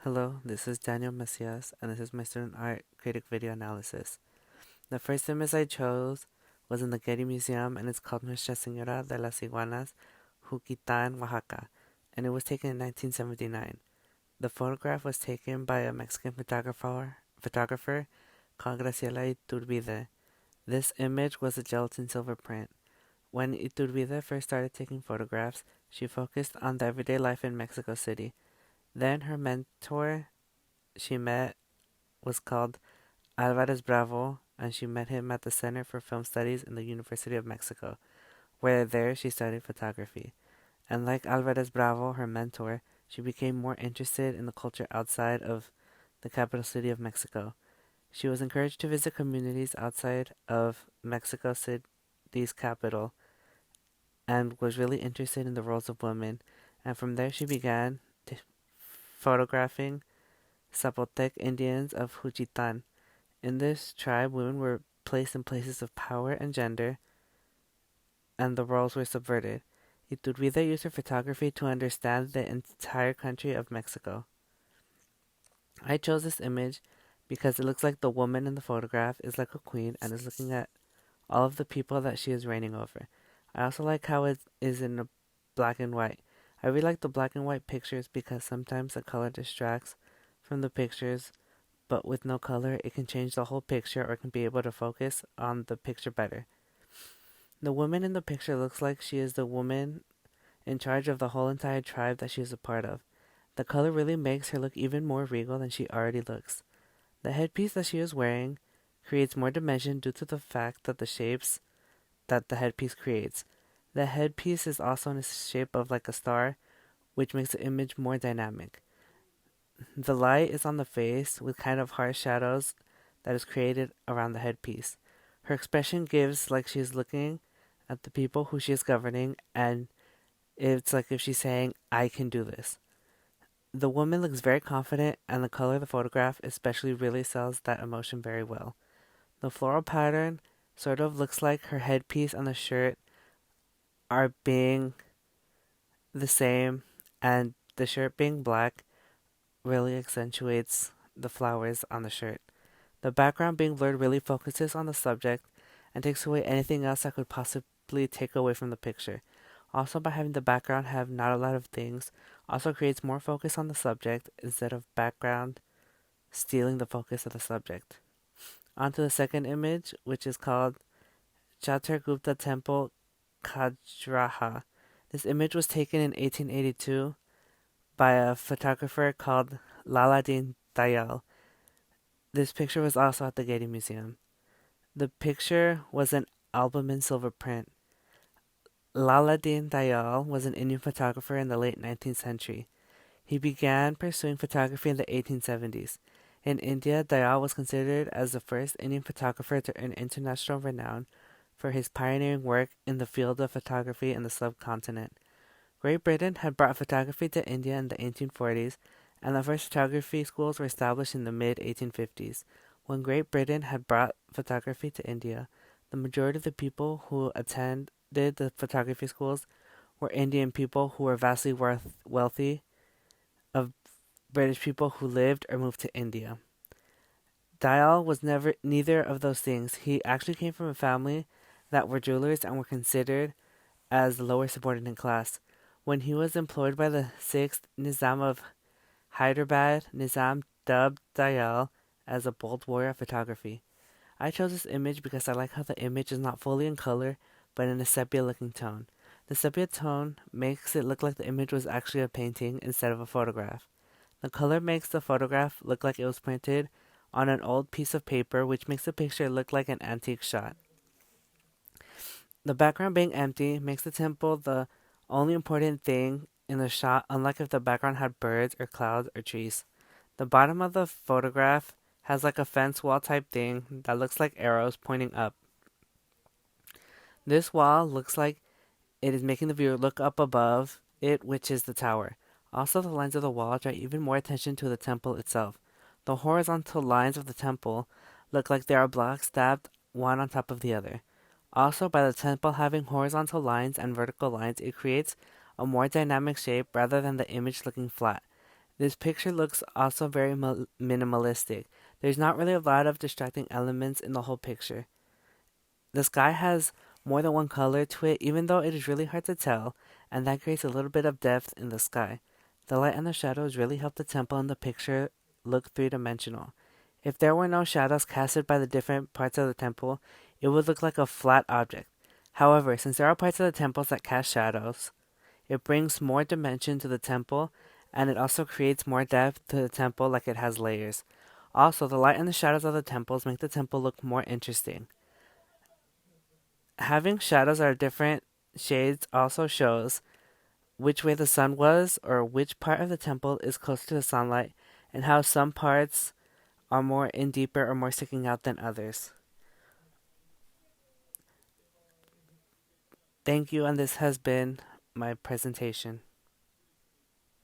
Hello, this is Daniel Macias, and this is my student art critic video analysis. The first image I chose was in the Getty Museum, and it's called Nuestra Señora de las Iguanas, Juquitán, Oaxaca, and it was taken in 1979. The photograph was taken by a Mexican photographer called Graciela Iturbide. This image was a gelatin silver print. When Iturbide first started taking photographs, she focused on the everyday life in Mexico City. Then her mentor she met was called Alvarez Bravo, and she met him at the Center for Film Studies in the University of Mexico, where there she studied photography. And like Alvarez Bravo, her mentor, she became more interested in the culture outside of the capital city of Mexico. She was encouraged to visit communities outside of Mexico City's capital and was really interested in the roles of women. And from there, she began photographing Zapotec Indians of Juchitán. In this tribe, women were placed in places of power and gender, and the roles were subverted. Iturbide used her photography to understand the entire country of Mexico. I chose this image because it looks like the woman in the photograph is like a queen and is looking at all of the people that she is reigning over. I also like how it is in a black and white. I really like the black and white pictures because sometimes the color distracts from the pictures, but with no color, it can change the whole picture or can be able to focus on the picture better. The woman in the picture looks like she is the woman in charge of the whole entire tribe that she is a part of. The color really makes her look even more regal than she already looks. The headpiece that she is wearing creates more dimension due to the fact that the shapes that the headpiece creates. The headpiece is also in the shape of like a star, which makes the image more dynamic. The light is on the face with kind of harsh shadows that is created around the headpiece. Her expression gives like she's looking at the people who she is governing, and it's like if she's saying, I can do this. The woman looks very confident, and the color of the photograph especially really sells that emotion very well. The floral pattern sort of looks like her headpiece and the shirt are being the same, and the shirt being black really accentuates the flowers on the shirt. The background being blurred really focuses on the subject and takes away anything else that could possibly take away from the picture. Also, by having the background have not a lot of things, also creates more focus on the subject instead of background stealing the focus of the subject. On to the second image, which is called Chaturgupta Temple Khajuraho. This image was taken in 1882 by a photographer called Laladin Dayal. This picture was also at the Getty Museum. The picture was an album in silver print. Laladin Dayal was an Indian photographer in the late 19th century. He began pursuing photography in the 1870s. In India, Dayal was considered as the first Indian photographer to earn international renown for his pioneering work in the field of photography in the subcontinent. Great Britain had brought photography to India in the 1840s, and the first photography schools were established in the mid 1850s. When Great Britain had brought photography to India, the majority of the people who attended the photography schools were Indian people who were vastly wealthy of British people who lived or moved to India. Dayal was neither of those things. He actually came from a family that were jewelers and were considered as the lower subordinate class. When he was employed by the 6th Nizam of Hyderabad, Nizam dubbed Dayal as a bold warrior of photography. I chose this image because I like how the image is not fully in color, but in a sepia-looking tone. The sepia tone makes it look like the image was actually a painting instead of a photograph. The color makes the photograph look like it was printed on an old piece of paper, which makes the picture look like an antique shot. The background being empty makes the temple the only important thing in the shot, unlike if the background had birds or clouds or trees. The bottom of the photograph has like a fence wall type thing that looks like arrows pointing up. This wall looks like it is making the viewer look up above it, which is the tower. Also, the lines of the wall draw even more attention to the temple itself. The horizontal lines of the temple look like they are blocks stacked one on top of the other. Also, by the temple having horizontal lines and vertical lines, it creates a more dynamic shape rather than the image looking flat. This picture looks also very minimalistic. There's not really a lot of distracting elements in the whole picture. The sky has more than one color to it, even though it is really hard to tell, and that creates a little bit of depth in the sky. The light and the shadows really help the temple in the picture look three-dimensional. If there were no shadows casted by the different parts of the temple, it would look like a flat object. However, since there are parts of the temples that cast shadows, it brings more dimension to the temple, and it also creates more depth to the temple like it has layers. Also, the light and the shadows of the temples make the temple look more interesting. Having shadows that are different shades also shows which way the sun was or which part of the temple is close to the sunlight and how some parts are more in deeper or more sticking out than others. Thank you, and this has been my presentation.